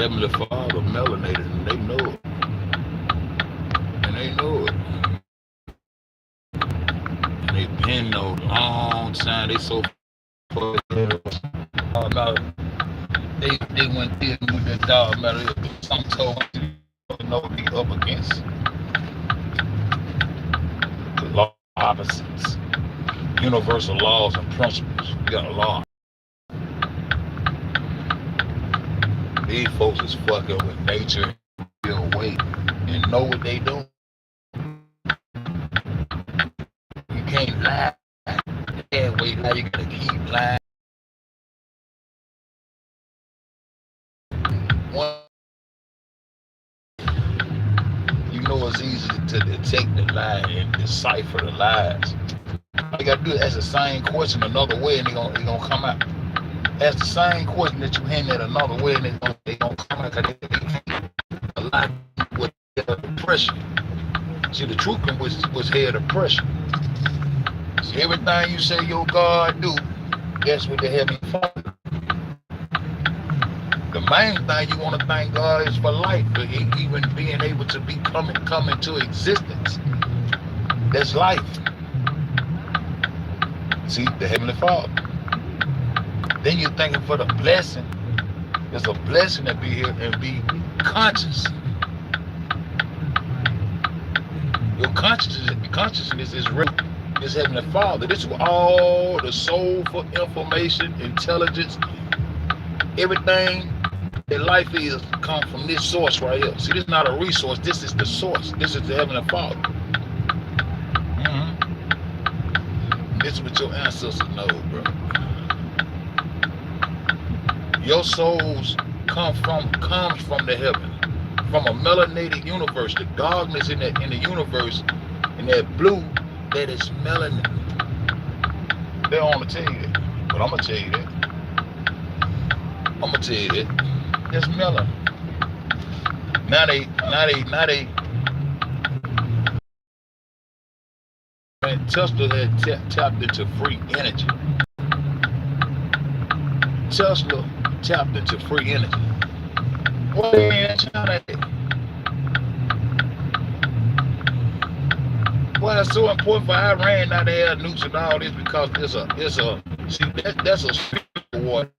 Heavenly Father melanated, and they know it. And they know it. And they been know long time. They so far about they went dealing with that dog matter. Some told them to know what they up against. The law opposites. Universal laws and principles. You got a law. These folks is fucking with nature, feel weight, and know what they do. You can't lie that way. Now you gotta keep lying. You know it's easy to detect the lie and decipher the lies. All you gotta do is ask the same question another way, and they gonna come out. Ask the same question that you hand at another way, and they gonna come out because they a lot with depression. See, the truth was head of pressure. See, everything you say your God do, that's what the Heavenly Father. The main thing you want to thank God is for life, but even being able to come into existence. That's life. See, the Heavenly Father. Then you're thanking for the blessing. It's a blessing to be here and be conscious. Your consciousness is real. It's Heavenly Father. This is all the soulful information, intelligence, everything that life is come from this source right here. See, this is not a resource. This is the source. This is the Heavenly Father. This is what your ancestors know, bro. Your souls comes from the heaven, from a melanated universe. The darkness in the universe, in that blue, that is melanin. They don't want to tell you that, but I'm gonna tell you that. I'm gonna tell you that. That's melanin. Now they. Man, Tesla had tapped into free energy. Tesla tapped into free energy. What in China? Well, it's so important for Iran not to have nukes and all this because that's a spiritual war.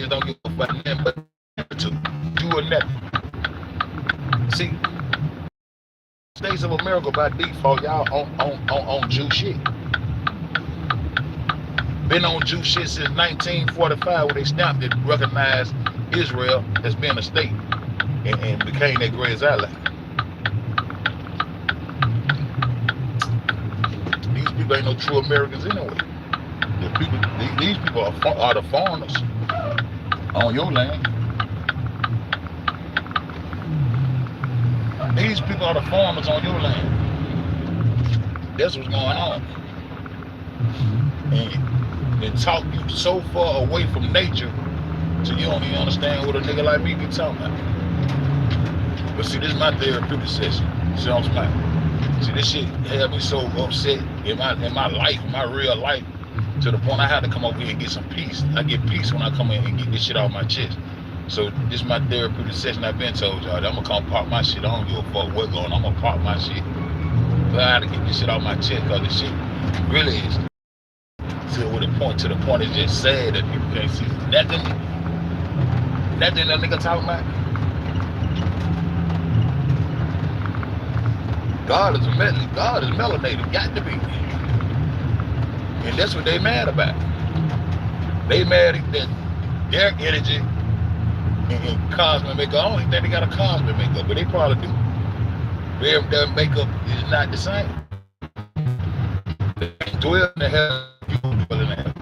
Don't give a fuck nothing but to do or nothing. See, States of America by default, y'all on Jew shit. Been on Jew shit since 1945 when they stamped it, recognized Israel as being a state and became their greatest ally. These people ain't no true Americans anyway. These people are the foreigners on your land. These people are the foreigners on your land. That's what's going on. And talk you so far away from nature so you don't even understand what a nigga like me be talking about. But see, this is my therapeutic session. See what I'm saying? See, this shit had me so upset in my life, in my real life, to the point I had to come over here and get some peace. I get peace when I come in and get this shit off my chest. So this is my therapeutic session. I've been told y'all that I'm gonna come park my shit. I don't give a fuck what's going on. I'm gonna park my shit. But I had to get this shit off my chest because this shit really is to the point it's just sad that people can't see nothing that nigga talking about. God is melanated, got to be. And that's what they mad about. They mad that their energy and cosmic makeup. I don't even think they got a cosmic makeup, but they probably do. Their makeup is not the same. They dwell in the heaven, you gonna dwell in the heaven.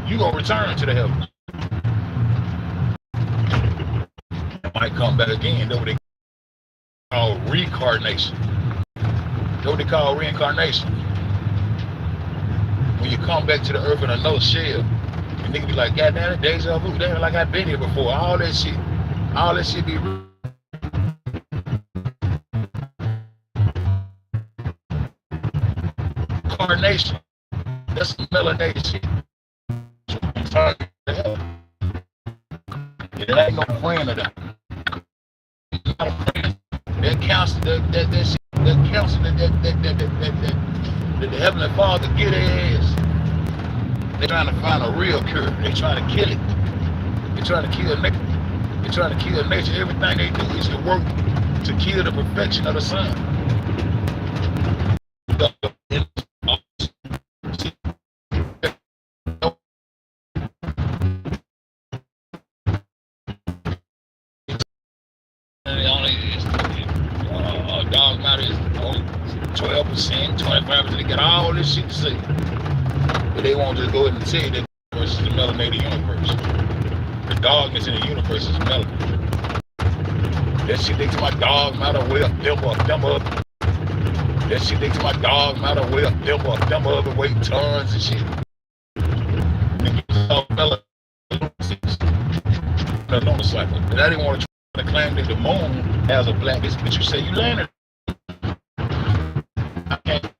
You gonna return to the heavens. Might come back again. That's what they call reincarnation. That's what they call reincarnation. When you come back to the earth in another shell, and nigga be like, God damn it, deja vu, damn, like I've been here before. All that shit be real. Reincarnation. That's some melanated shit. It ain't no friend of that. Not a friend. That counsel, that shit, that counsel, that the Heavenly Father get their ass. They trying to find a real cure. They trying to kill it. They trying to kill nature. They trying to kill nature. Everything they do is to work to kill the perfection of the sun. Dog matter is only 12%, 25%. They got all this shit to say, but they won't just go ahead and tell you that the universe is the melanated universe. The darkness in the universe is melanin. That shit they to my dog matter way up, them up. That shit they to my dog matter way up, them up, and weight tons and shit. The lunar cycle. And I didn't want to try to claim that the moon has a black disk, but you say you landed. I can't.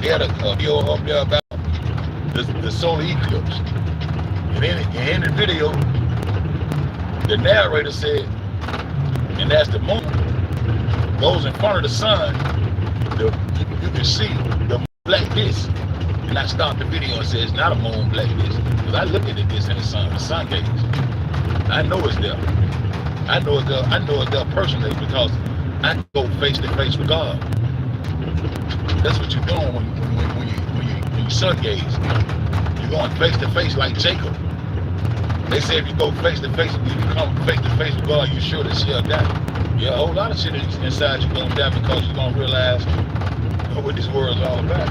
They had a video up there about the solar eclipse. And in the video, the narrator said, and as the moon goes in front of the sun, you can see the black disc. And I stopped the video and said, it's not a moon black disc. Because I looked at this in the sun gaze. I know it's there. I know it's there personally because I go face to face with God. That's what you're doing when you sun gaze. You're going face to face like Jacob. They say if you go face to face, if you come face to face with God, you sure that she'll die. Yeah, a whole lot of shit inside you gonna die because you're gonna realize what this world is all about.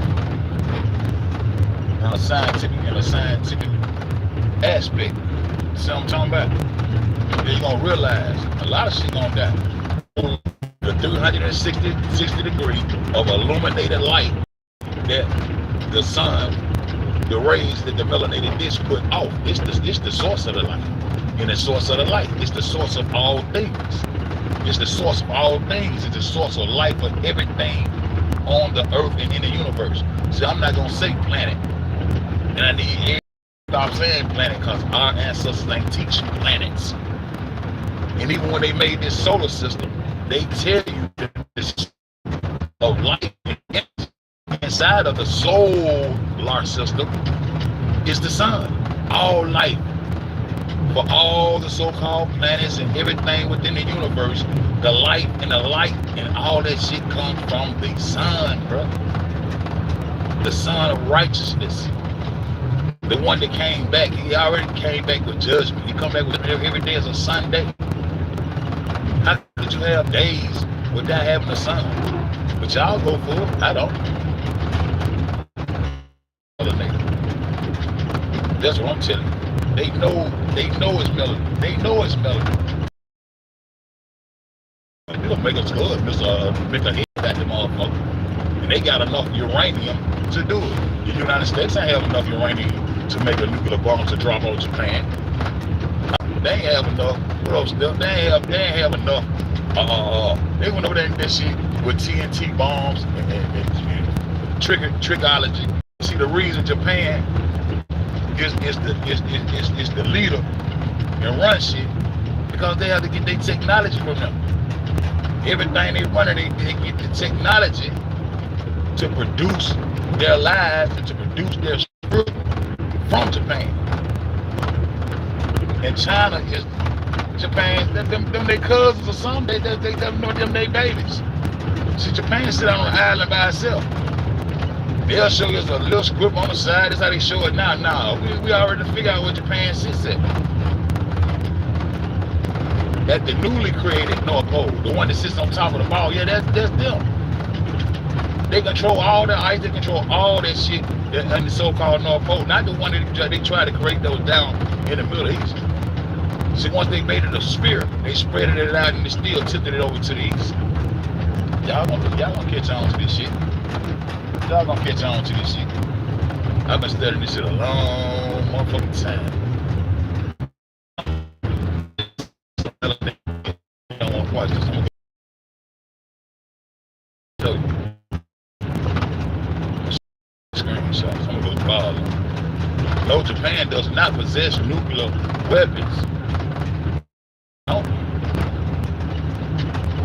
In a scientific aspect. See what I'm talking about? Then you're gonna realize a lot of shit gonna die. The 360 degree of illuminated light that the sun, the rays that the melanated disc put off, it's the source of the light. And the source of the light, it's the source of all things. It's the source of all things. It's the source of life for everything on the earth and in the universe. So I'm not gonna say planet. And I need everybody to stop saying planet because our ancestors ain't teach planets. And even when they made this solar system, they tell you that this of light inside of the solar system is the sun. All life for all the so-called planets and everything within the universe, the light and all that shit comes from the sun, bro. The sun of righteousness. The one that came back, he already came back with judgment. He come back with every day is a Sunday. How could you have days without having a sun? But y'all go for it. I don't. That's what I'm telling you. They know it's melody. They know it's melody. It'll make us good. Make a hit back the motherfucker. And they got enough uranium to do it. The United States ain't have enough uranium to make a nuclear bomb to drop on Japan. They ain't have enough. What else? They ain't have enough. They went over there and that shit with TNT bombs and trickology. See, the reason Japan is the leader and run shit because they have to get their technology from them. Everything they run, they get the technology to produce their lives and to produce their spirit from Japan. And China is Japan, them they cousins or something, them they babies. See, Japan sit on an island by itself. They'll show us a little script on the side. That's how they show it now. Nah, we already figured out where Japan sits at. At the newly created North Pole, the one that sits on top of the ball, yeah, that's them. They control all the ice, they control all that shit in the so-called North Pole. Not the one that they try to create those down in the Middle East. See, once they made it a sphere, they spread it out and they still tilted it over to the east. Y'all gonna catch on to this shit. Y'all gonna catch on to this shit. I've been studying this shit a long motherfucking time. father. No, Japan does not possess nuclear weapons. No.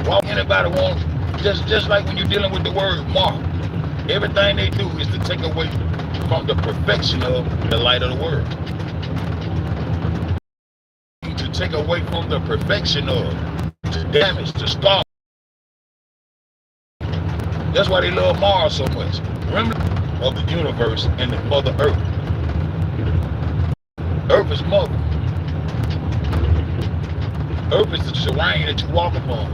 Why anybody want, just like when you're dealing with the word mark, everything they do is to take away from the perfection of the light of the world. To take away from the perfection of, to damage, to stop. That's why they love Mars so much. Remember of the universe and the Mother Earth. Earth is mother. Earth is the terrain that you walk upon.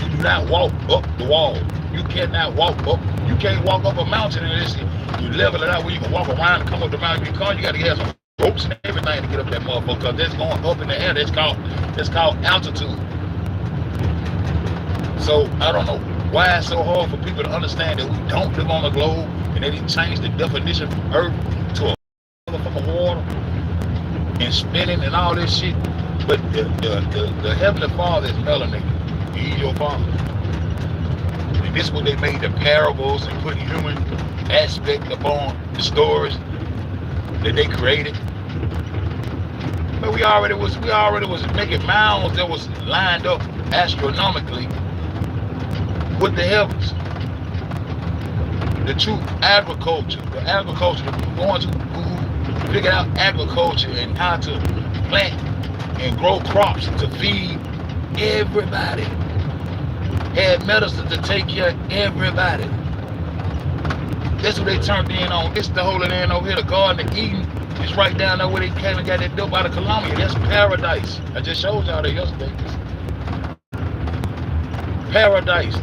You do not walk up the wall. You cannot walk up. You can't walk up a mountain and this. You level it out where you can walk around and come up the mountain. You got to have some ropes and everything to get up that motherfucker, because that's going up in the air. That's called altitude. So I don't know why it's so hard for people to understand that we don't live on the globe, and they didn't change the definition from Earth to a motherfucking water and spinning and all this shit. But the Heavenly Father is melanated. He's your father. And this is what they made the parables and put human aspect upon the stories that they created. But we already was making mounds that was lined up astronomically with the heavens. The true agriculture, the ones who figured out agriculture and how to plant and grow crops to feed everybody, had medicine to take care of everybody. That's what they turned in on. It's the Holy Land over here, the Garden of Eden. It's right down there where they came and got that dope out of Colombia. That's paradise. I just showed y'all that yesterday. Paradise.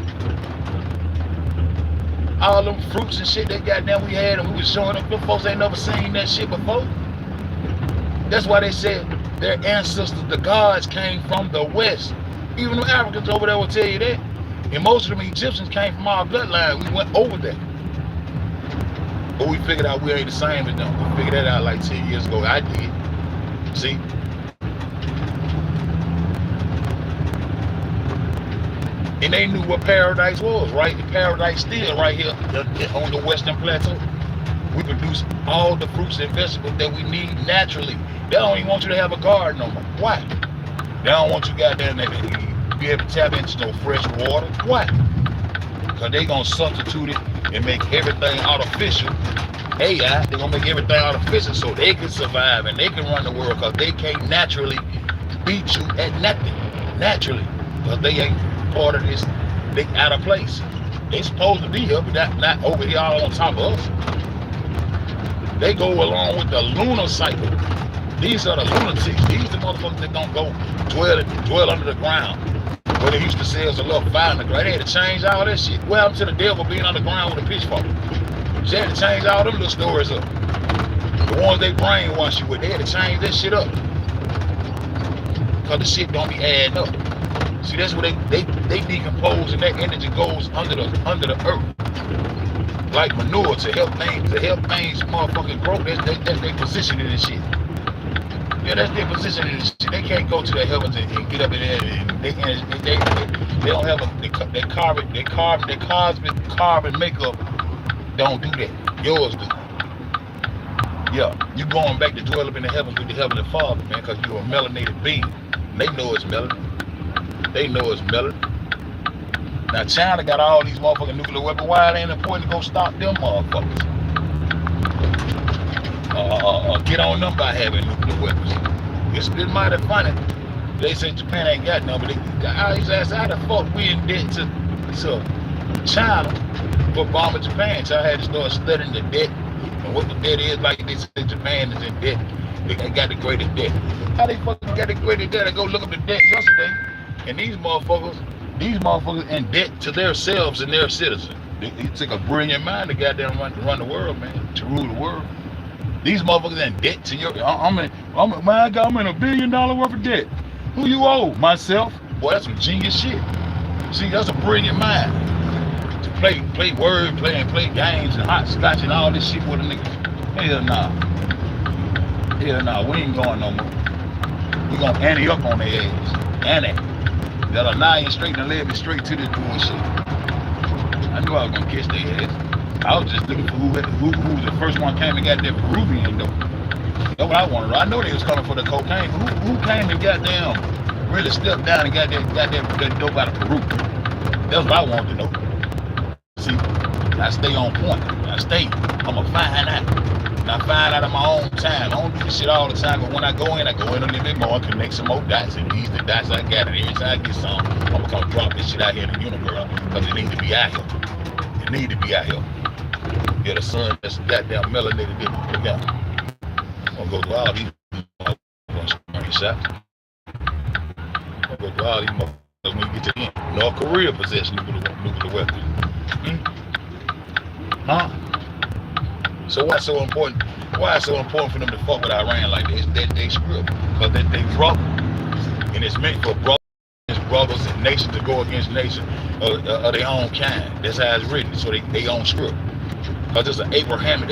All them fruits and shit they got there we had, and we was showing them. Them folks ain't never seen that shit before. That's why they said their ancestors, the gods, came from the West. Even the Africans over there will tell you that. And most of them Egyptians came from our bloodline. We went over that. But we figured out we ain't the same as them. We figured that out like 10 years ago. I did. See? And they knew what paradise was, right? The paradise still right here on the Western Plateau. We produce all the fruits and vegetables that we need naturally. They don't even want you to have a garden no more. Why? They don't want you goddamn to be able to tap into no fresh water. Why? Because they gonna substitute it and make everything artificial. AI, they're gonna make everything artificial so they can survive and they can run the world, because they can't naturally beat you at nothing. Naturally. Because they ain't part of this. They out of place. They supposed to be here, but not over here all on top of us. They go along with the lunar cycle. These are the lunatics. These the motherfuckers that don't go dwell under the ground. Where they used to say it's a little fire in the ground. They had to change all that shit. What happened to the devil being underground with a pitchfork? They had to change all them little stories up. The ones they brainwash you with, they had to change that shit up. Because the shit don't be adding up. See, that's where they decompose, and that energy goes under the earth. Like manure to help things motherfucking grow. That's their position in this shit. Yeah, that's their position in this shit. They can't go to the heavens and get up in there, and they don't have their carbon makeup. Don't do that. Yours do. Yeah, you going back to dwell up in the heavens with the Heavenly Father, man, because you're a melanated being. And they know it's melanin. They know it's melanin. Now China got all these motherfucking nuclear weapons. Why it ain't important to go stop them motherfuckers? Get on them by having nuclear weapons. It's mighty funny. They say Japan ain't got none, but I used to ask how the fuck we in debt to China for bombing Japan. So I had to start studying the debt and what the debt is. Like they say Japan is in debt. They got the greatest debt. How they fucking got the greatest debt? I go look up the debt yesterday, and these motherfuckers in debt to themselves and their citizens. It took a brilliant mind to goddamn run the world, man, to rule the world. These motherfuckers in debt to your. I'm in $1 billion worth of debt. Who you owe? Myself. Boy, that's some genius shit. See, that's a brilliant mind to play wordplay and play games and hopscotch and all this shit with a nigga. Hell nah. Hell nah. We ain't going no more. We gonna ante up on their ass. Ante. That'll lie you straight and led me straight to this bullshit. I knew I was gonna catch their ass. I was just looking for who was the first one came and got that Peruvian dope. That's what I wanted. I know they was coming for the cocaine, but who came and goddamn really stepped down and got that dope out of Peru? That's what I wanted to know. See, I stay on point. I'ma find out. And I find out in my own time. I don't do this shit all the time, but when I go in a little bit more, connect some more dots, and these the dots I got. And every time I get some, I'm gonna come drop this shit out here in the universe, because it need to be out here. It need to be out here. Yeah, the sun that's goddamn melanated it. Yeah. I'm gonna go through all these screenshots. I'm gonna go through all these motherfuckers when you get to the end. North Korea possessed nuclear weapons. Huh? So why it's so important? Why it's so important for them to fuck with Iran like this? That they script, because they brother, and it's meant for brothers and nations to go against nations of their own kind. That's how it's written. So they own script. Because there's an Abrahamic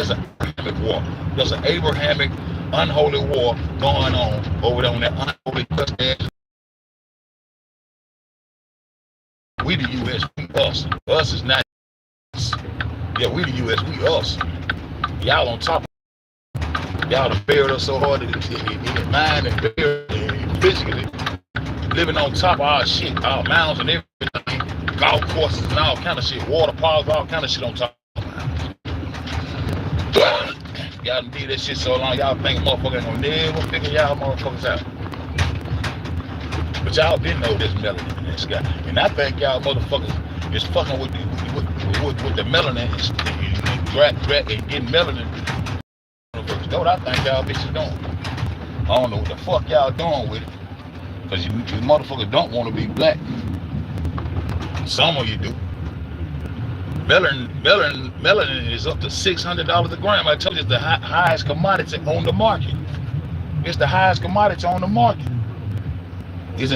war. There's an Abrahamic unholy war going on over there on that unholy dust. We the U.S. We us. Us is not us. Yeah, we the U.S. We us. Y'all on top. Y'all done buried us so hard in mind and buried and physically. Living on top of our shit, our mounds and everything. Golf courses and all kind of shit. Water parks, all kind of shit on top. Y'all done did that shit so long, y'all think motherfuckers ain't gonna never figure y'all motherfuckers out. But y'all didn't know this melanin in this guy. And I think y'all motherfuckers is fucking with the melanin and getting melanin. That's what I think y'all bitches doing. I don't know what the fuck y'all doing with it. Because you motherfuckers don't want to be black. Some of you do. Melanin is up to $600 a gram. I told you it's the highest commodity on the market. It's the highest commodity on the market. I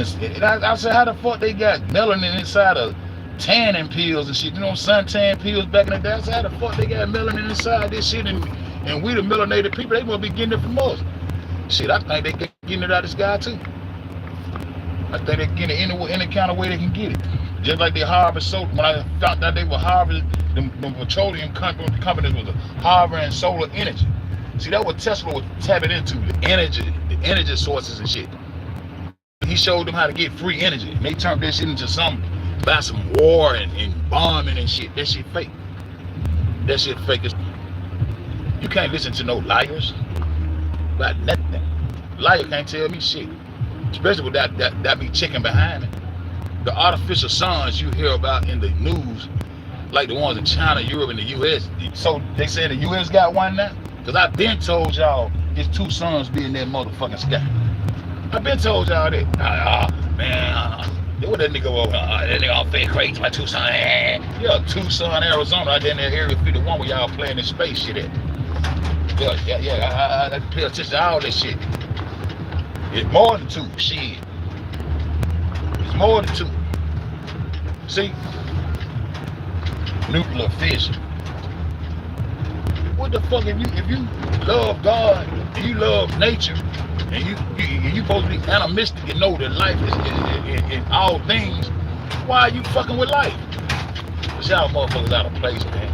said, how the fuck they got melanin inside of tanning pills and shit? You know, suntan pills back in the day. I said, how the fuck they got melanin inside this shit? And we the melanated people, they must be getting it from us. Shit, I think they getting it out of this guy too. I think they get it any kind of way they can get it. Just like they harvest solar. When I found out they were harvesting, the petroleum companies was harvesting solar energy. See, that's what Tesla was tapping into, the energy sources and shit. He showed them how to get free energy. And they turned this shit into some war and bombing and shit. That shit fake. That shit fake. You can't listen to no liars about nothing. Liar can't tell me shit. Especially with that be chicken behind it. The artificial suns you hear about in the news, like the ones in China, Europe, and the U.S. So they say the U.S. got one now? Because I've been told y'all it's two suns be in that motherfucking sky. I've been told y'all that. What that nigga over? That nigga on fake crazy, my Tucson. Yeah, Tucson, Arizona, out there in that area 51 where y'all playing this space shit at. Yeah, I pay attention to all this shit. It's more than two, shit. It's more than two. See? Nuclear fission. What the fuck if you love God and you love nature and you supposed to be animistic and know that life is in all things, why are you fucking with life? Cause y'all motherfuckers out of place, man.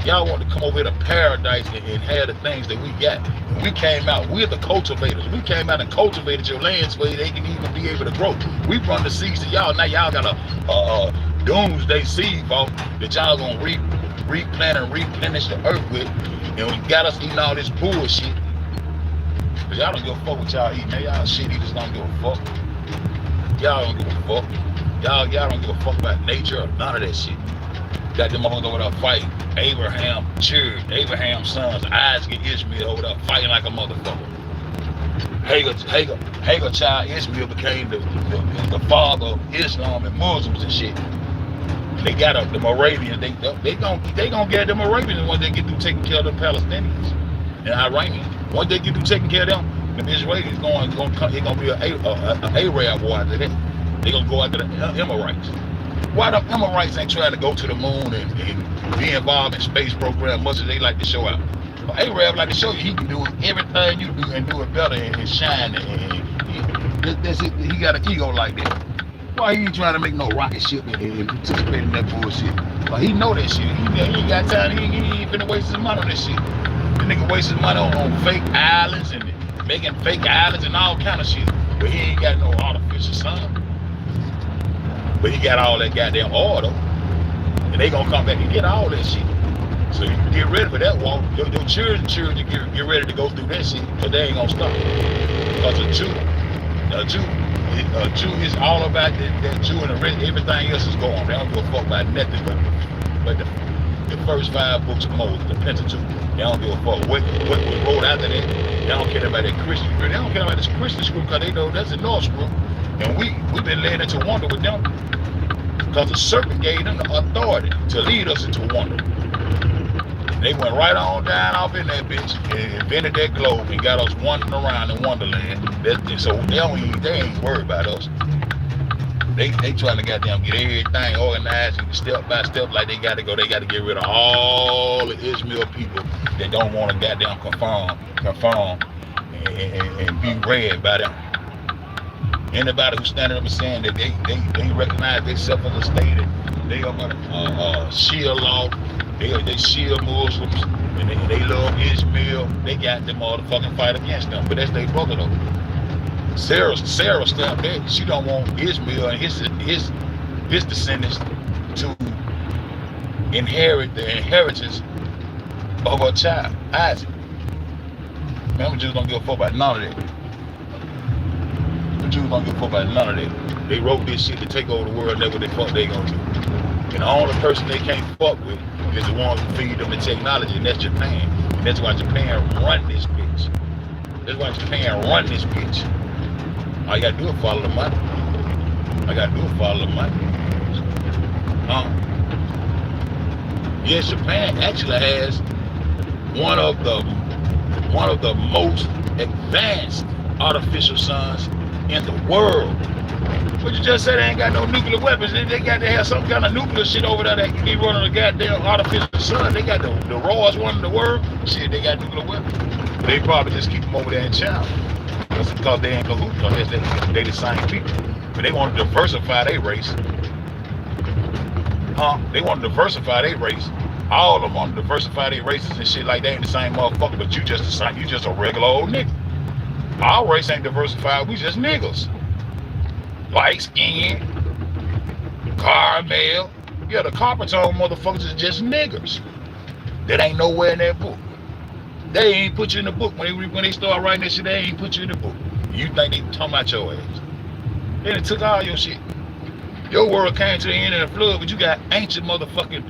Y'all want to come over here to paradise and have the things that we got. And we came out, we're the cultivators. We came out and cultivated your lands where they can even be able to grow. We run the seeds to y'all. Now y'all got a doomsday seed vault that y'all gonna replant and replenish the earth with. And we got us eating all this bullshit. Cause y'all don't give a fuck what y'all eat, man. Y'all shit eaters don't give a fuck. Y'all don't give a fuck. Y'all don't give a fuck about nature or none of that shit. Got them motherfuckers over there fighting. Abraham's sons, Isaac and Ishmael over there fighting like a motherfucker. Hagar child Ishmael became the father of Islam and Muslims and shit. They got the Moravians. They gonna get the Moravians once they get through taking care of the Palestinians and Iranians. Once they get through taking care of them, the Israelis gonna be an Arab war after that. They gonna go after the Emirates. Why the Emirates ain't trying to go to the moon and be involved in space program much as they like to show out? Well, Arab like to show you he can do everything you do and do it better and shine. That's it. He got an ego like that. Why he ain't trying to make no rocket ship and participate in that bullshit? But he know that shit. He ain't got time. He ain't finna waste his money on that shit. The nigga waste his money on fake islands and making fake islands and all kind of shit. But he ain't got no artificial sun. But he got all that goddamn oil though. And they gonna come back and get all that shit. So you can get ready for that walk. Your children get ready to go through that shit. Because they ain't gonna stop. Because a Jew is all about that Jew and the rest, everything else is going. They don't give a fuck about nothing but the first 5 books of Moses, the Pentateuch. They don't give a fuck what wrote after that. They don't care about that Christian group. They don't care about this Christian group because they know that's the North group. And we've been led into wonder with them. Because the serpent gave them the authority to lead us into wonder. They went right on down off in that bitch and invented that globe and got us wandering around in Wonderland. So they ain't worried about us. They trying to goddamn get everything organized and step by step like they got to go. They got to get rid of all the Ishmael people that don't want to goddamn conform and be read by them. Anybody who's standing up and saying that they recognize themselves as a state and they are Shia law, they Shia Muslims, and they love Ishmael, they got them motherfucking fight against them. But that's their brother though. Sarah stepped back. She don't want Ishmael and his descendants to inherit the inheritance of her child, Isaac. Remember, Jews don't give a fuck about none of that. The Jews don't give a fuck about none of that. They wrote this shit to take over the world. That's what the fuck they gonna do. And the only person they can't fuck with is the ones who feed them the technology, and that's Japan. And that's why Japan run this bitch. That's why Japan run this bitch. All you gotta do is follow the money. Yes, Japan actually has one of the most advanced artificial suns in the world. But you just said they ain't got no nuclear weapons. They got to have some kind of nuclear shit over there that keep running the goddamn artificial sun. They got the rawest one in the world. Shit, they got nuclear weapons. They probably just keep them over there in China. Because they ain't cahoots, because they the same people. But they want to diversify their race. They want to diversify their race. All of them want to diversify their races and shit like that. Ain't the same motherfucker, but you just a regular old nigga. Our race ain't diversified, we just niggas. Light skin, caramel. Yeah, the copper tone motherfuckers is just niggers. That ain't nowhere in that book. They ain't put you in the book. When they start writing that shit, they ain't put you in the book. You think they talking about your ass. They done took all your shit. Your world came to the end of the flood, but you got ancient motherfucking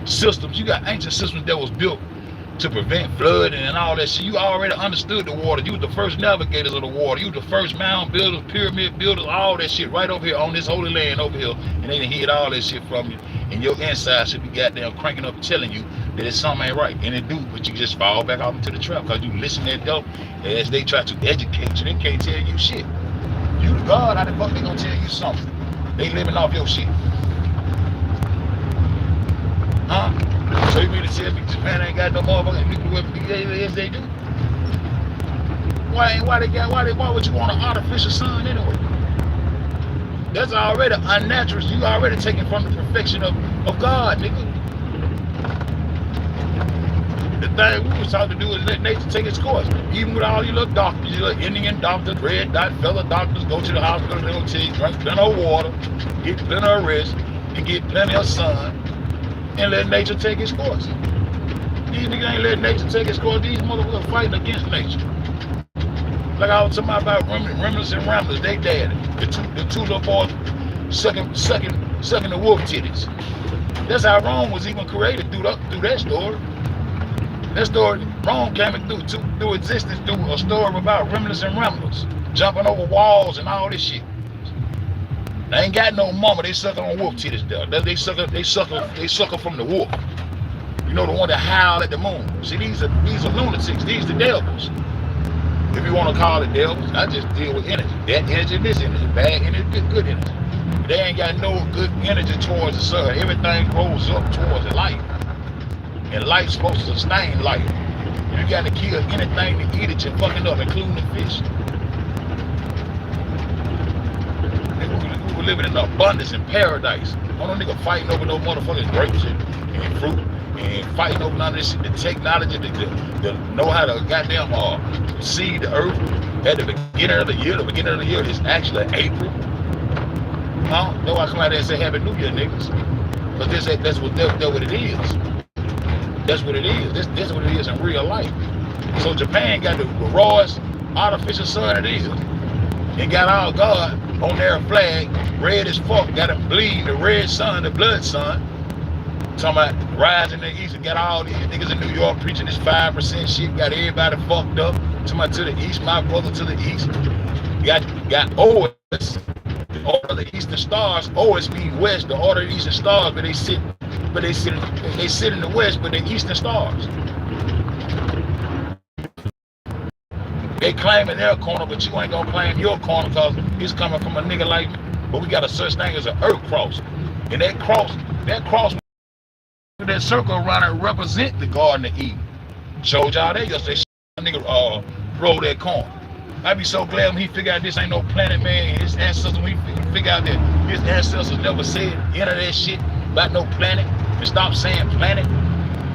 systems. You got ancient systems that was built to prevent flooding and all that shit. You already understood the water. You was the first navigators of the water. You was the first mound builders, pyramid builders, all that shit right over here on this holy land over here. And they done hid all that shit from you. And your inside should be goddamn cranking up telling you that it's something ain't right. And it do, but you just fall back off into the trap because you listen to them as they try to educate you. They can't tell you shit. You the God, how the fuck they gonna tell you something? They living off your shit. So you mean to tell me Japan ain't got no motherfucking nuclear weapons? Yes, they do. Why would you want an artificial sun anyway? That's already unnatural. You already taken from the perfection of God, nigga. The thing we was taught to do is let nature take its course. Even with all your little doctors, your little Indian doctors, red dot fella doctors, go to the hospital, they don't tell you, drink plenty of water, get plenty of rest, and get plenty of sun, and let nature take its course. These niggas ain't letting nature take its course. These motherfuckers fighting against nature. Like I was talking about remnants and ramblers, they daddy. The two little boys sucking the wolf titties. That's how Rome was even created through that story. That story, Rome came through existence through a story about remnants and ramblers, jumping over walls and all this shit. They ain't got no mama, they sucking on wolf titties though. They sucker from the wolf. You know, the one that howl at the moon. See, these are lunatics, these the devils. If you want to call it devils, I just deal with energy. That energy, this energy, bad energy, good energy. They ain't got no good energy towards the sun. Everything grows up towards the light. And light's supposed to sustain life. You got to kill anything to eat it, you're fucking up, including the fish. living in abundance and paradise. No nigga fighting over no motherfucking grapes and fruit and fighting over none of this shit. The technology, the know how to goddamn seed the earth at the beginning of the year. The beginning of the year is actually April. That's why I come out there and say Happy New Year, niggas. Because that's what it is. That's what it is. This is what it is in real life. So Japan got the rawest artificial sun it is. It got all God on their flag, red as fuck, got them bleed, the red sun, the blood sun. Talking about rising in the east and got all these niggas in New York preaching this 5% shit, got everybody fucked up. Talking about to the east, my brother to the east. Got OS, the order of the eastern stars. OS mean west, the order of the eastern stars, but they sit in the west, but they eastern stars. They claiming their corner, but you ain't gonna claim your corner because it's coming from a nigga like me. But we got a such thing as an earth cross. And that cross, that circle around it represent the Garden of Eden. Showed y'all that yesterday. Nigga roll that corn. I'd be so glad when he figure out this ain't no planet, man. His ancestors, when he figure out that his ancestors never said any of that shit about no planet, and stop saying planet,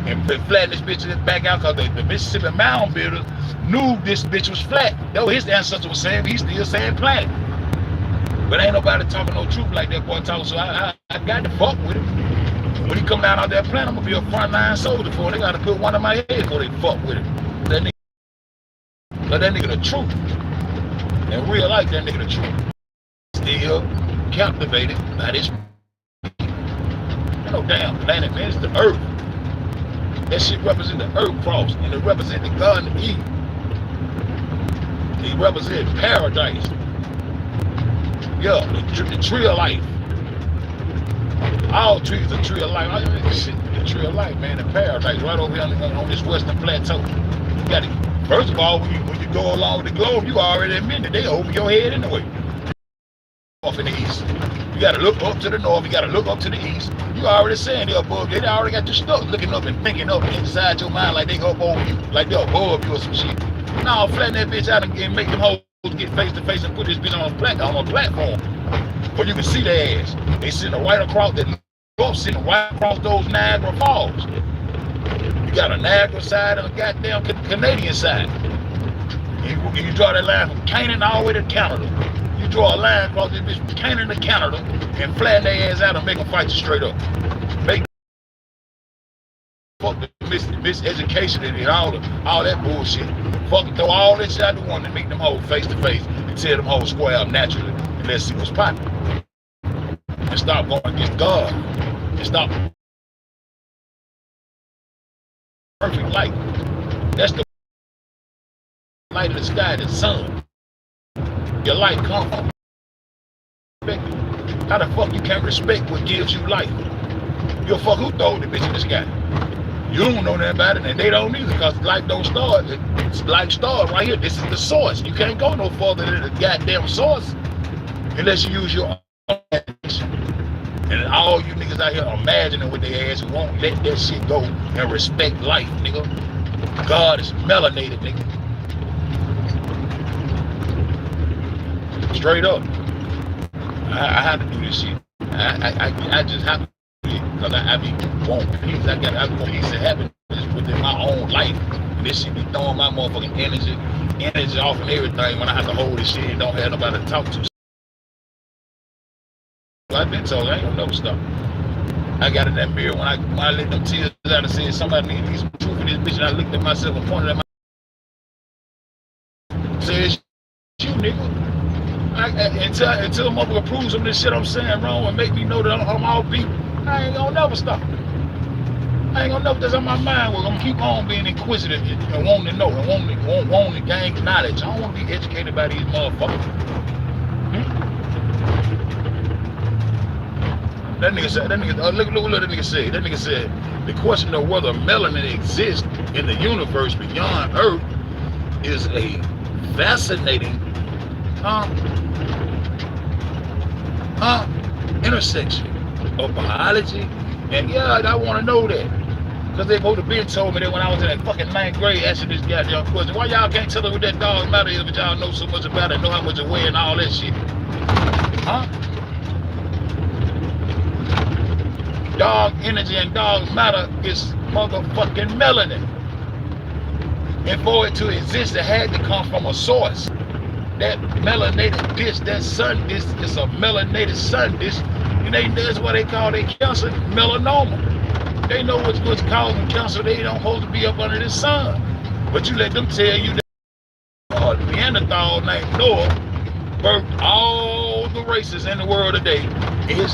and flatten this bitch back out because the Mississippi mound builders knew this bitch was flat. That was his ancestor was saying, he's still saying planet. But ain't nobody talking no truth like that boy talking, so I got to fuck with him. When he come down out that planet, I'm gonna be a frontline soldier for it. They gotta put one in my head before they fuck with him. That nigga the truth. In real life, that nigga the truth. Still captivated by this. No damn planet, man. It's the earth. That shit represent the earth cross, and it represent the Garden of Eden. It represent paradise. Yeah, the tree of life. All trees are tree of life. The tree of life, man, the paradise right over here on this western plateau. You got to, first of all, when you go along with the globe, you already admitted they over your head anyway. Off in the east. You got to look up to the north. You got to look up to the east. You already saying they're above. They already got you stuck looking up and thinking up inside your mind like they up over you, like they're above you or some shit. No, flatten that bitch out and make them hoes get face to face and put this bitch on a platform where you can see their ass. They sitting right across that. Sitting right across those Niagara Falls. You got a Niagara side and a goddamn Canadian side. You draw that line from Canaan all the way to Canada. You draw a line across this bitch from Canaan to Canada and flatten their ass out and make them fight you straight up. Make fuck the miseducation and all that bullshit. Fucking throw all that shit out the one and make them hoes face to face and tell them hoes square up naturally and let's see what's popping. And stop going against God. And stop perfect light. That's the light of the sky, the sun. Your light come from. How the fuck you can't respect what gives you life? You a fuck who told the bitch in the sky? You don't know nothing about it, and they don't either, because life don't start. Life starts right here. This is the source. You can't go no further than the goddamn source unless you use your own imagination. And all you niggas out here imagining with their ass won't let that shit go and respect life, nigga. God is melanated, nigga. Straight up. I have to do this shit. I just have to do it because I be want peace. I want peace and happiness within my own life. And this shit be throwing my motherfucking energy off and everything when I have to hold this shit and don't have nobody to talk to. I've been told I ain't gonna never stop. I got in that mirror when I let them tears out and said somebody need to be some truth in this bitch, and I looked at myself and pointed at my said, it's you nigga. Until a motherfucker proves some of this shit I'm saying wrong and make me know that I'm all beat, I ain't gonna never stop. I ain't gonna never, that's on my mind. We're gonna keep on being inquisitive and wanting to know and wanting to gain knowledge. I don't wanna be educated by these motherfuckers. That nigga said, look what that nigga said. That nigga said, the question of whether melanin exists in the universe beyond Earth is a fascinating intersection of biology. And yeah, I want to know that. Because they both have been told me that when I was in that fucking 9th grade asking this goddamn question. Why y'all can't tell us what that dog matter is, but y'all know so much about it, know how much it weighs and all that shit? Huh? dark energy and dark matter is motherfucking melanin. And for it to exist, it had to come from a source. That melanated disk, that sun disk, is a melanated sun disk. And that's why they call their cancer melanoma. They know what's causing cancer. They don't supposed to be up under the sun. But you let them tell you that Neanderthal named Noah birthed all the races in the world today. And his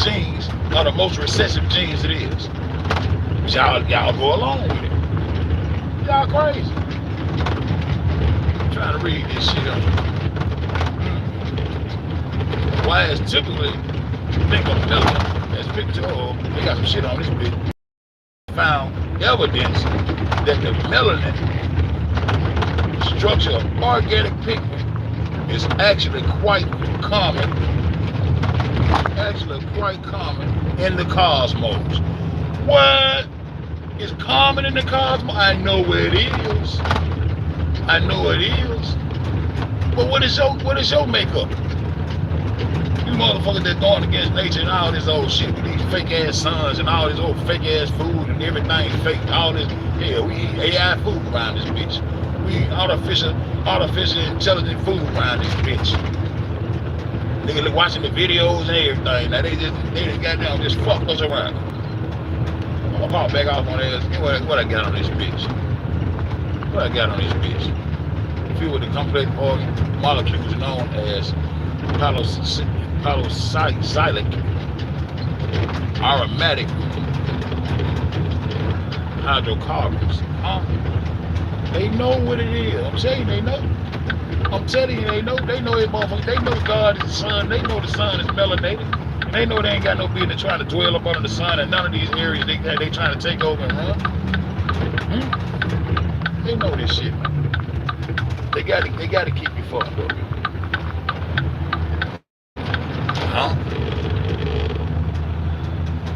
genes are the most recessive genes it is. Y'all go along with it. Y'all crazy. I'm trying to read this shit up. Why is typically think of melanin as picture of, they got some shit on this bitch. Found evidence that the melanin structure of organic pigment is actually quite common. In the cosmos. What is common in the cosmos? I know it is. But what is your makeup? You motherfuckers that's going against nature and all this old shit with these fake ass suns and all this old fake ass food and everything fake, all this, yeah, we eat AI food around this bitch. We eat artificial intelligent food around this bitch. Niggas look watching the videos and everything. Now they just goddamn just fuck us around. I'm gonna pop back off on this. What I got on this bitch? Filled with the complex molecules known as palocyclic aromatic hydrocarbons. They know what it is. I'm telling you, they know. They know it, motherfucker. They know God is the sun. They know the sun is melanated. And they know they ain't got no business trying to dwell up under the sun in none of these areas they trying to take over and run. They know this shit, man. They got to keep you fucked up.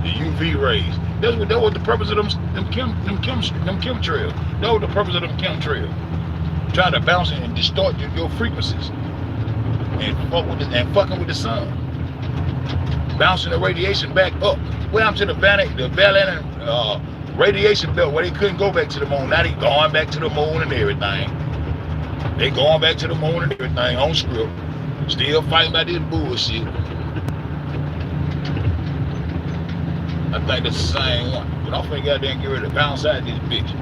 The UV rays. That was the purpose of them chemtrails. That was the purpose of them chemtrails. Trying to bounce and distort your frequencies and fucking with the sun. Bouncing the radiation back up. Well, I'm to the Valent radiation belt where they couldn't go back to the moon. Now they going back to the moon and everything. They going back to the moon and everything on script. Still fighting about this bullshit. I think that's the same one. But I'm finna goddamn get ready to bounce out this bitch.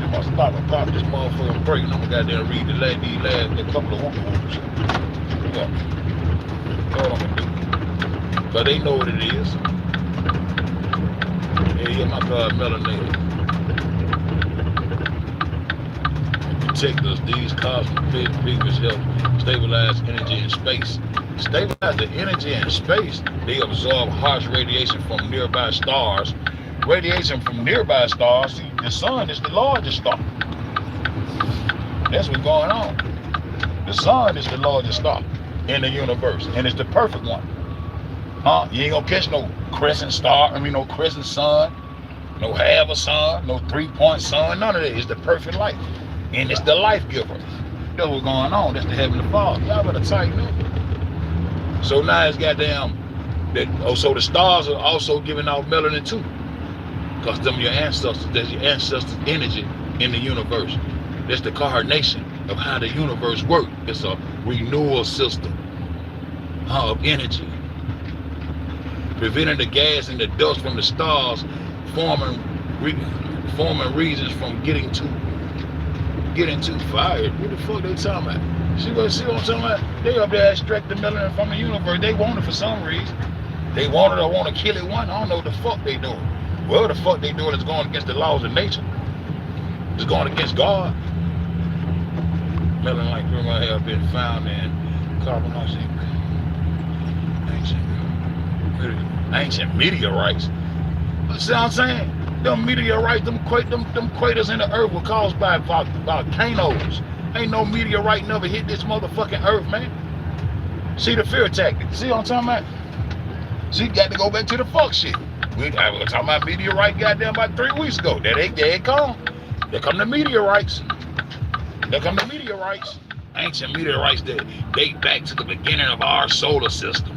I must pop this motherfucking break and I'm gonna goddamn read the last couple of whoop-whoops. Yeah. That's what I'm gonna do. Cause they know what it is. Yeah, my God, melanated. Protect us. These cosmic pigments help stabilize energy in space. Stabilize the energy in space. They absorb harsh radiation from nearby stars. Radiation from nearby stars. See, the sun is the largest star. That's what's going on. The sun is the largest star in the universe, and it's the perfect one. You ain't gonna catch no crescent star. No crescent sun, no half a sun, no 3-point sun. None of that. It's the perfect light, and it's the life giver. That's what's going on. That's the Heavenly Father. Y'all better tighten up. So now it's goddamn so the stars are also giving out melanin too. Because them your ancestors, that's your ancestors' energy in the universe. That's the coordination of how the universe works. It's a renewal system of energy. Preventing the gas and the dust from the stars forming regions from getting too fired. What the fuck they talking about? See what I'm talking about? They up there extract the melanin from the universe. They want it for some reason. They want it or want to kill it one. I don't know what the fuck they doing. Well, the fuck they doing is going against the laws of nature. It's going against God. Melanin like criminal have been found in carbonaceous ancient meteorites. See what I'm saying? Them meteorites, them craters in the earth were caused by volcanoes. Ain't no meteorite never hit this motherfucking earth, man. See the fear tactic. See what I'm talking about? See, got to go back to the fuck shit. We were talking about meteorite goddamn about 3 weeks ago. There it come. There come the meteorites. Ancient meteorites that date back to the beginning of our solar system.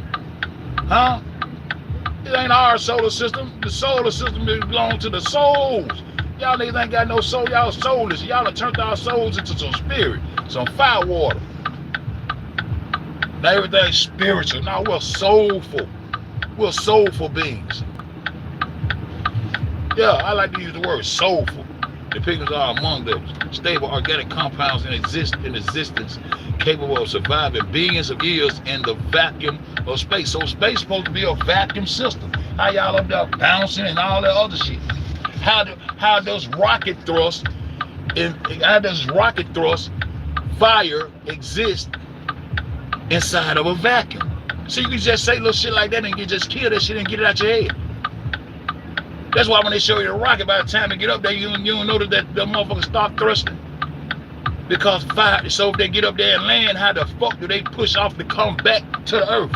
It ain't our solar system. The solar system belongs to the souls. Y'all niggas ain't got no soul. Y'all soulless. Y'all have turned our souls into some spirit, some fire water. Now everything's spiritual. Now we're soulful. We're soulful beings. Yeah, I like to use the word soulful. The pigments are among the stable organic compounds in existence, capable of surviving billions of years in the vacuum of space. So space is supposed to be a vacuum system. How y'all up there bouncing and all that other shit? How does rocket thrust fire exist inside of a vacuum? So you can just say little shit like that and you just kill that shit and get it out your head. That's why when they show you the rocket, by the time they get up there, you don't know that the motherfuckers start thrusting. Because fire, so if they get up there and land, how the fuck do they push off to come back to the earth?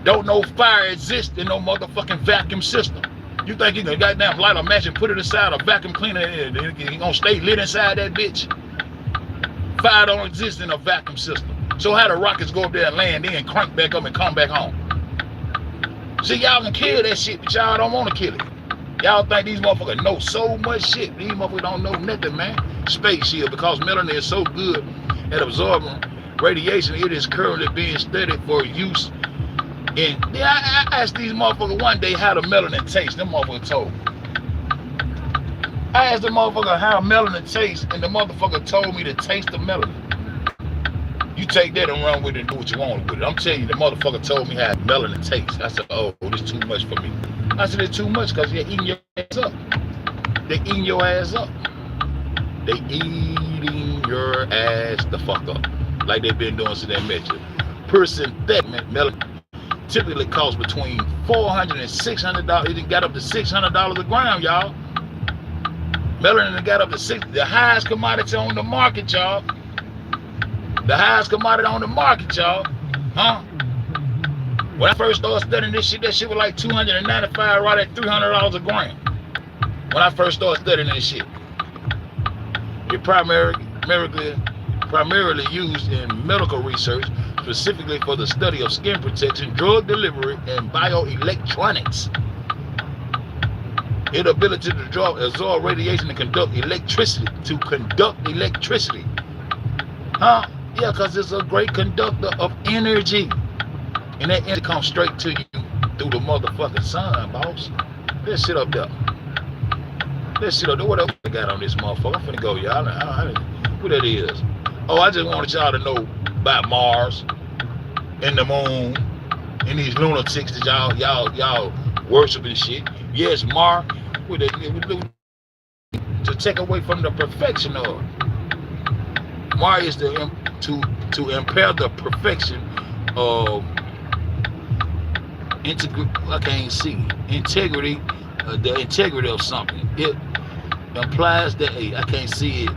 Don't know fire exists in no motherfucking vacuum system. You think you can goddamn light a match and put it inside a vacuum cleaner and you gonna stay lit inside that bitch? Fire don't exist in a vacuum system. So how the rockets go up there and land in, crank back up and come back home? See, y'all can kill that shit, but y'all don't want to kill it. Y'all think these motherfuckers know so much shit. These motherfuckers don't know nothing, man. Space shield, because melanin is so good at absorbing radiation, it is currently being studied for use in... I asked these motherfuckers one day how the melanin tastes. Them motherfuckers told me. I asked the motherfucker how melanin tastes, and the motherfucker told me to taste the melanin. You take that and run with it and do what you want with it. I'm telling you, the motherfucker told me how melanin tastes. I said, oh, this is too much for me. I said, it's too much because you're eating your ass up. They eating your ass up. They eating your ass the fuck up. Like they've been doing since they met you. Per synthetic melanin typically costs between $400 and $600. It done got up to $600 a gram, y'all. Melanin done got up to the highest commodity on the market, y'all. The highest commodity on the market, y'all. Huh? When I first started studying this shit, that shit was like $295, right at $300 a gram. When I first started studying this shit. It primarily used in medical research, specifically for the study of skin protection, drug delivery, and bioelectronics. Its ability to absorb radiation and conduct electricity. Huh? Yeah, because it's a great conductor of energy. And that energy comes straight to you through the motherfucking sun, boss. That shit up there. That shit up there. What else I got on this motherfucker? I'm finna go, y'all. Who that is? Oh, I just wanted y'all to know about Mars and the moon and these lunatics that y'all worshiping shit. Yes, Mars, to take away from the perfection of Mars is to impair the perfection of integrity, the integrity of something. It implies that, hey, I can't see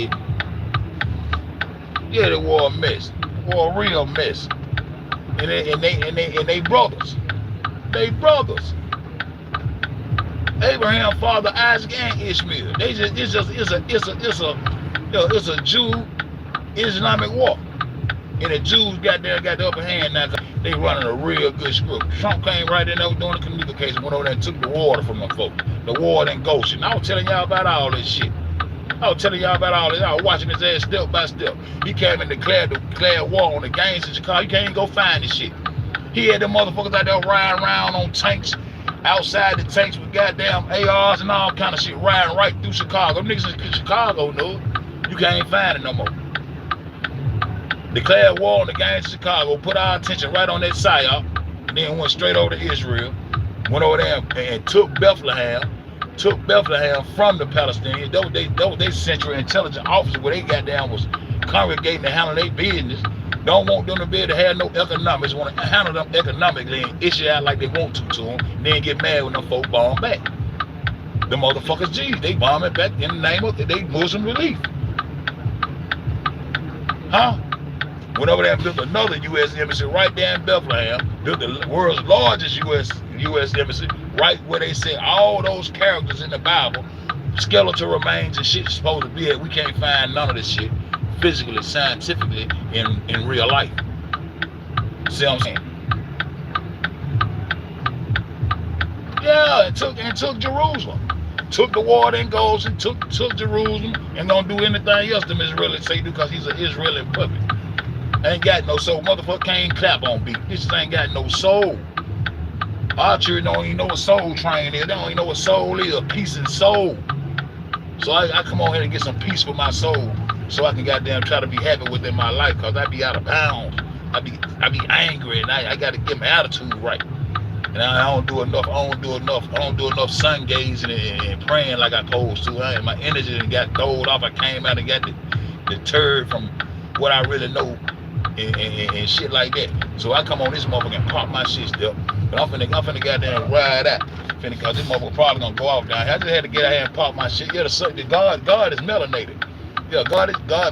it. Yeah, they were a mess. Were a real mess. And they brothers. They brothers. Abraham, father Isaac and Ishmael. It's a Jew Islamic war. And the Jews got the upper hand now. They running a real good script. Trump came right in there doing the communication, went over there and took the water from them folks. The water in Goshen. I was telling y'all about all this shit. I was watching his ass step by step. He came and declared war on the gangs in Chicago. You can't even go find this shit. He had them motherfuckers out there riding around on tanks, outside the tanks with goddamn ARs and all kind of shit, riding right through Chicago. Them niggas in Chicago, no. You can't find it no more. Declared war on the gangs in Chicago, put our attention right on that psyop, and then went straight over to Israel, went over there and took Bethlehem from the Palestinians. Those they Central Intelligence officers where they goddamn was congregating and handling their business. Don't want them to be able to have no economics, want to handle them economically and issue out like they want to them, and then get mad when them folk bomb back. The motherfuckers, geez, they bomb it back in the name of they Muslim relief. Huh? Went over there and built another U.S. embassy right there in Bethlehem, built the world's largest U.S. embassy right where they said all those characters in the Bible, skeletal remains and shit supposed to be at. We can't find none of this shit physically, scientifically, in real life. See what I'm saying? Yeah, and took Jerusalem. Took the water and goes and took Jerusalem and don't do anything else them Israelis say do because he's an Israeli puppet. Ain't got no soul. Motherfucker can't clap on beat. This ain't got no soul. Our church don't even know what soul train is. They don't even know what soul is. Peace and soul. So I come on here and get some peace for my soul so I can goddamn try to be happy within my life because I be out of bounds. I be angry and I got to get my attitude right. And I don't do enough. I don't do enough sun gazing and praying like I supposed to. My energy got throwed off. I came out and got deterred from what I really know and shit like that. So I come on this motherfucker and pop my shit still. But I'm finna goddamn ride out. Cause this motherfucker probably gonna go off down here. I just had to get out here and pop my shit. Yeah, the God is melanated. Yeah,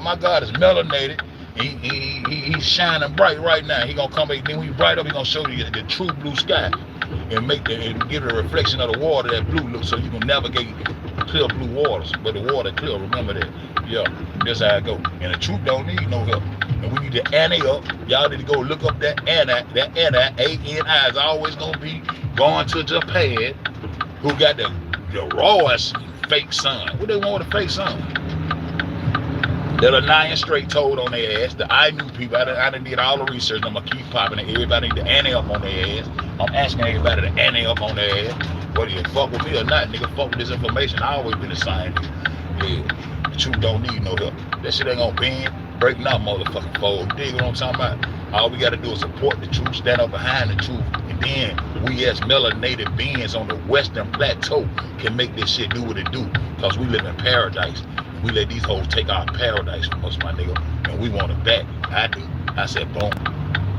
my God is melanated. He's shining bright right now. He gonna come back. Then when you bright up, he gonna show you the true blue sky and give it a reflection of the water, that blue look, so you can navigate clear blue waters. But the water clear, remember that. Yeah, that's how I go. And the truth don't need no help. And we need to ante up. Y'all need to go look up that ANI. That ANI is always gonna be going to Japan, who got the rawest fake sun. What they want with a fake sun? That a 9 straight told on their ass. I knew people. I done did all the research. I'm gonna keep popping it. Everybody need to ante up on their ass. I'm asking everybody to ante up on their ass. Whether you fuck with me or not, nigga, fuck with this information. I always been a scientist. Yeah, the truth don't need no help. That shit ain't gonna bend, break out, motherfucking fold. You dig what I'm talking about? All we gotta do is support the truth, stand up behind the truth, and then we as melanated beings on the Western Plateau can make this shit do what it do. Cause we live in paradise. We let these hoes take our paradise from us, my nigga, and we want it back. I do. I said, boom.